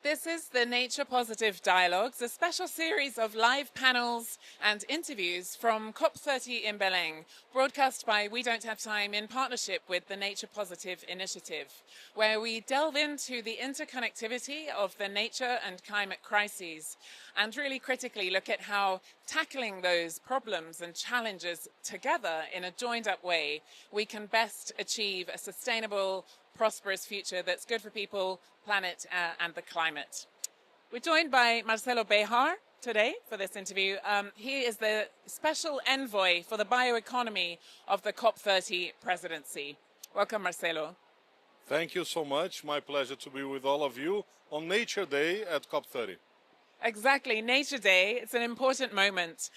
This is the Nature Positive Dialogues, a special series of live panels and interviews from COP30 in Belém, broadcast by We Don't Have Time in partnership with the Nature Positive Initiative, where we delve into the interconnectivity of the nature and climate crises and really critically look at how tackling those problems and challenges together in a joined-up way, we can best achieve a sustainable, prosperous future that's good for people, planet and the climate. We're joined by Marcelo Behar today for this interview. He is the special envoy for the bioeconomy of the COP30 Presidency. Welcome, Marcelo. Thank you so much. My pleasure to be with all of you on Nature Day at COP30. Exactly, Nature Day. It's an important moment.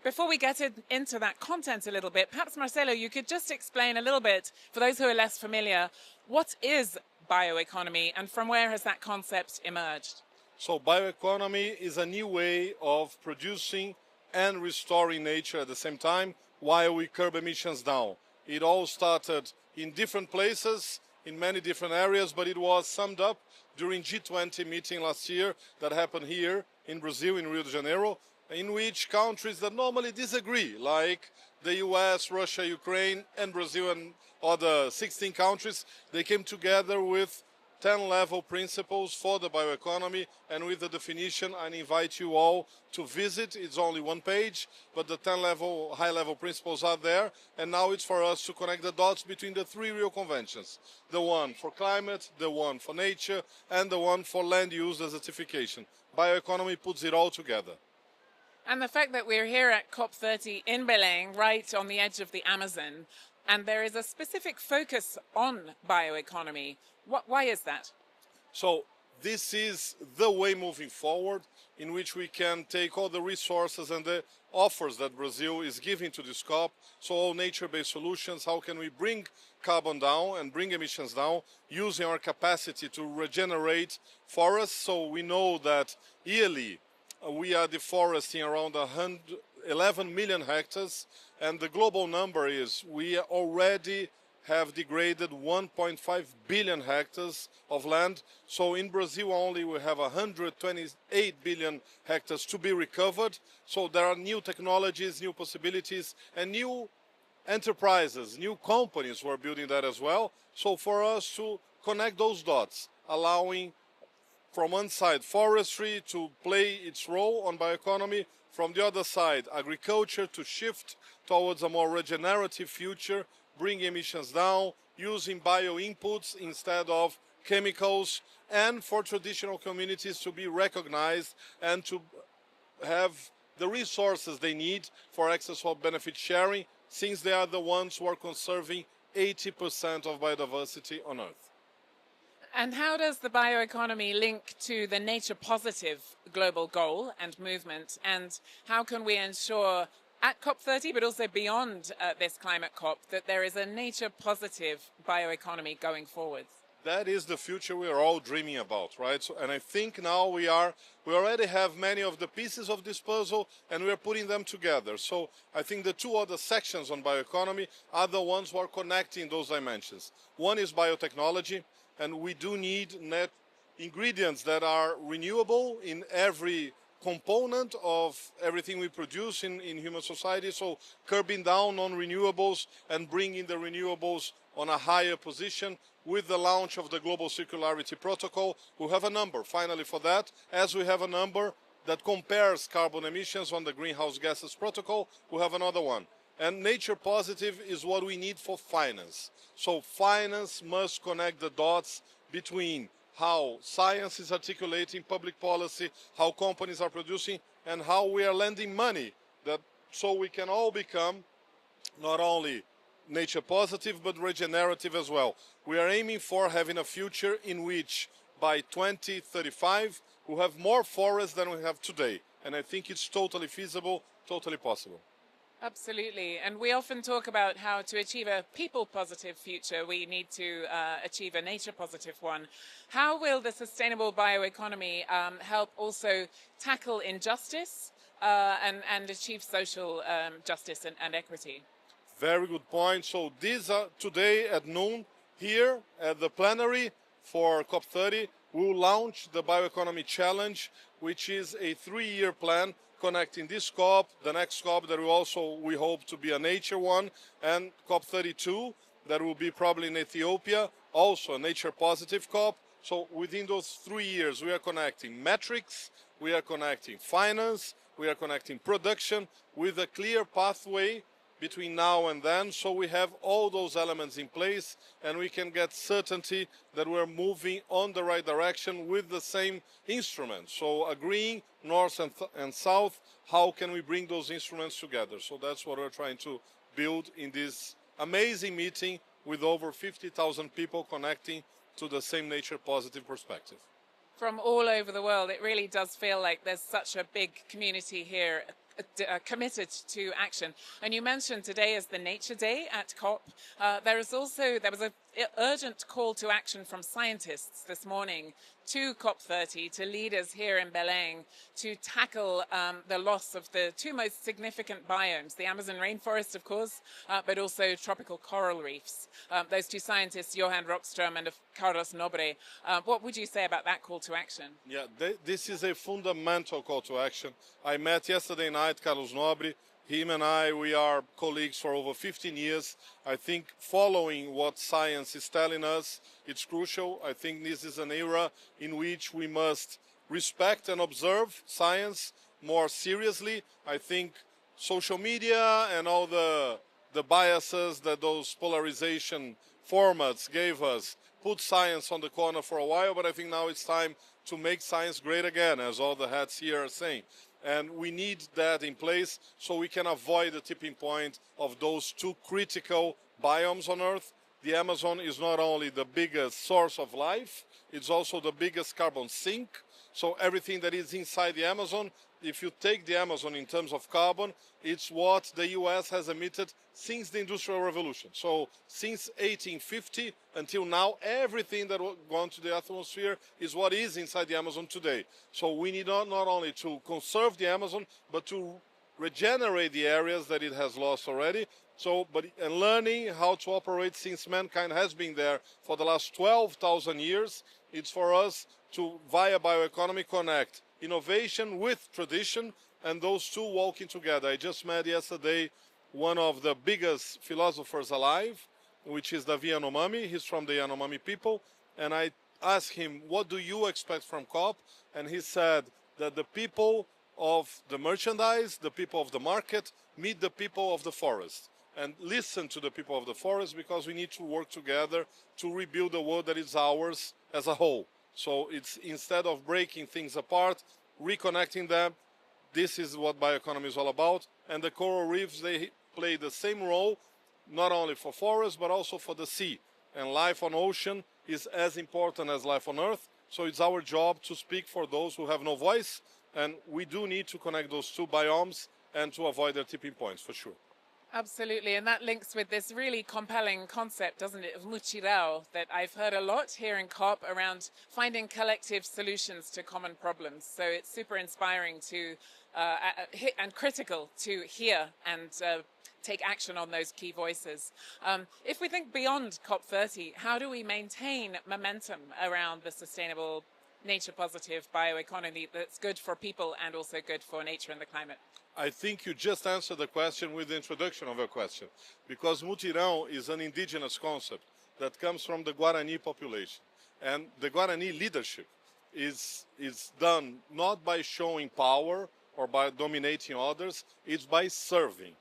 Before we get into that content a little bit, perhaps, Marcelo, you could just explain a little bit, for those who are less familiar, what is bioeconomy and from where has that concept emerged? So bioeconomy is a new way of producing and restoring nature at the same time while we curb emissions down. It all started in different places, in many different areas, but it was summed up during G20 meeting last year that happened here in Brazil, in Rio de Janeiro, in which countries that normally disagree, like the US, Russia, Ukraine, and Brazil and other 16 countries, they came together with 10-level principles for the bioeconomy, and with the definition, I invite you all to visit. It's only one page, but the 10-level, high-level principles are there, and now it's for us to connect the dots between the three Rio Conventions. The one for climate, the one for nature, and the one for land use desertification. Bioeconomy puts it all together. And the fact that we're here at COP30 in Belém, right on the edge of the Amazon, and there is a specific focus on bioeconomy. Why is that? So this is the way moving forward in which we can take all the resources and the offers that Brazil is giving to this COP. So all nature-based solutions, how can we bring carbon down and bring emissions down using our capacity to regenerate forests. So we know that yearly we are deforesting around 11 million hectares, and the global number is we already have degraded 1.5 billion hectares of land. So in Brazil only we have 128 billion hectares to be recovered. So there are new technologies, new possibilities, and new enterprises, new companies who are building that as well. So for us to connect those dots, allowing from one side forestry to play its role on bioeconomy, from the other side agriculture to shift towards a more regenerative future, bring emissions down, using bio inputs instead of chemicals, and for traditional communities to be recognized and to have the resources they need for access for benefit sharing, since they are the ones who are conserving 80% of biodiversity on Earth. And how does the bioeconomy link to the nature positive global goal and movement? And how can we ensure at COP30, but also beyond this climate COP, that there is a nature positive bioeconomy going forward? That is the future we are all dreaming about, right? So, and I think now we already have many of the pieces of this puzzle and we are putting them together. So I think the two other sections on bioeconomy are the ones who are connecting those dimensions. One is biotechnology, and we do need net ingredients that are renewable in every component of everything we produce in human society. So curbing down on renewables and bringing the renewables on a higher position with the launch of the Global Circularity Protocol. We have a number finally for that, as we have a number that compares carbon emissions on the Greenhouse Gases Protocol. We have another one. And nature positive is what we need for finance. So finance must connect the dots between how science is articulating public policy, how companies are producing, and how we are lending money, so we can all become not only nature positive but regenerative as well. We are aiming for having a future in which by 2035 we'll have more forests than we have today. And I think it's totally feasible, totally possible. Absolutely. And we often talk about how to achieve a people-positive future, we need to achieve a nature-positive one. How will the sustainable bioeconomy help also tackle injustice and achieve social justice and equity? Very good point. So these are today at noon here at the plenary for COP30. we will launch the Bioeconomy Challenge, which is a 3-year plan connecting this COP, the next COP that will also, we hope, to be a nature one, and COP32 that will be probably in Ethiopia, also a nature positive COP. So within those 3 years, we are connecting metrics, we are connecting finance, we are connecting production with a clear pathway between now and then, so we have all those elements in place and we can get certainty that we're moving on the right direction with the same instruments. So agreeing north and south, how can we bring those instruments together? So that's what we're trying to build in this amazing meeting with over 50,000 people connecting to the same nature positive perspective. From all over the world, it really does feel like there's such a big community here committed to action. And you mentioned today is the Nature Day at COP. There was an urgent call to action from scientists this morning to COP30, to leaders here in Belém, to tackle the loss of the two most significant biomes, the Amazon rainforest, of course, but also tropical coral reefs. Those two scientists, Johan Rockström and Carlos Nobre, what would you say about that call to action? Yeah, this is a fundamental call to action. I met yesterday night Carlos Nobre. Him and I, we are colleagues for over 15 years. I think following what science is telling us, it's crucial. I think this is an era in which we must respect and observe science more seriously. I think social media and all the biases that those polarization formats gave us put science on the corner for a while, but I think now it's time to make science great again, as all the hats here are saying. And we need that in place so we can avoid the tipping point of those two critical biomes on Earth. The Amazon is not only the biggest source of life, it's also the biggest carbon sink. So everything that is inside the Amazon, if you take the Amazon in terms of carbon, it's what the US has emitted since the Industrial Revolution. So since 1850 until now, everything that gone to the atmosphere is what is inside the Amazon today. So we need not only to conserve the Amazon, but to regenerate the areas that it has lost already. And learning how to operate, since mankind has been there for the last 12,000 years, it's for us to, via bioeconomy, connect innovation with tradition, and those two walking together. I just met yesterday one of the biggest philosophers alive, which is the Yanomami. He's from the Yanomami people, and I asked him, what do you expect from COP? And he said that the people of the merchandise, the people of the market, meet the people of the forest and listen to the people of the forest, because we need to work together to rebuild the world that is ours as a whole. So it's, instead of breaking things apart, reconnecting them. This is what bioeconomy is all about. And the coral reefs, they play the same role, not only for forests, but also for the sea. And life on ocean is as important as life on Earth. So it's our job to speak for those who have no voice. And we do need to connect those two biomes and to avoid their tipping points, for sure. Absolutely, and that links with this really compelling concept, doesn't it, of mutirão, that I've heard a lot here in COP around finding collective solutions to common problems. So it's super inspiring to and critical to hear and take action on those key voices. If we think beyond COP30, how do we maintain momentum around the sustainable, nature positive bioeconomy that's good for people and also good for nature and the climate? I think you just answered the question with the introduction of your question, because mutirão is an indigenous concept that comes from the Guarani population. And the Guarani leadership is done not by showing power or by dominating others, it's by serving.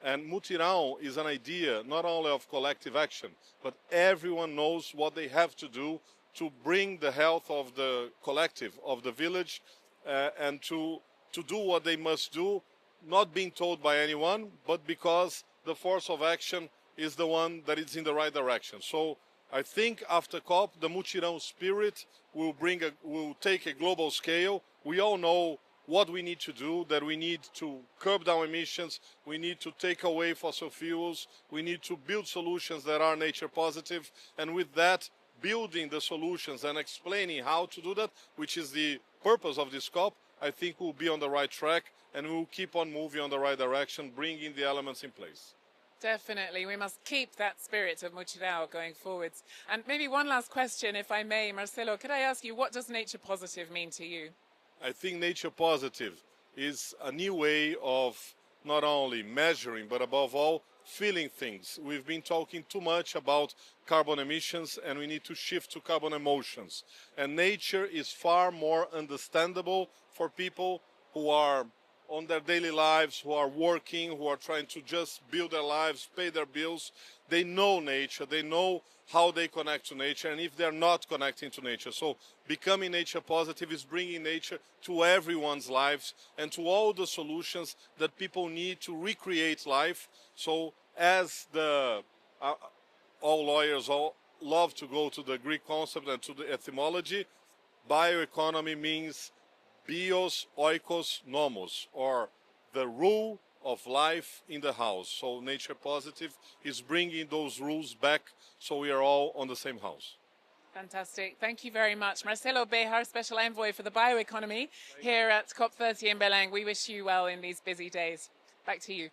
And mutirão is an idea not only of collective action, but everyone knows what they have to do to bring the health of the collective, of the village, and to do what they must do, not being told by anyone, but because the force of action is the one that is in the right direction. So I think after COP, the mutirão spirit will take a global scale. We all know what we need to do, that we need to curb down emissions, we need to take away fossil fuels, we need to build solutions that are nature positive, and with that, building the solutions and explaining how to do that, which is the purpose of this COP, I think we'll be on the right track and we'll keep on moving on the right direction, bringing the elements in place. Definitely. We must keep that spirit of Mutirao going forwards. And maybe one last question, if I may, Marcelo, could I ask you, what does nature positive mean to you? I think nature positive is a new way of not only measuring, but above all, feeling things. We've been talking too much about carbon emissions and we need to shift to carbon emotions. And nature is far more understandable for people who are on their daily lives, who are working, who are trying to just build their lives, pay their bills. They know nature, they know how they connect to nature, and if they're not connecting to nature. So becoming nature positive is bringing nature to everyone's lives and to all the solutions that people need to recreate life. So as all lawyers all love to go to the Greek concept and to the etymology, bioeconomy means bios, oikos, nomos, or the rule of life in the house. So nature positive is bringing those rules back so we are all on the same house. Fantastic. Thank you very much. Marcelo Behar, Special Envoy for the Bioeconomy here at COP30 in Belém. We wish you well in these busy days. Back to you.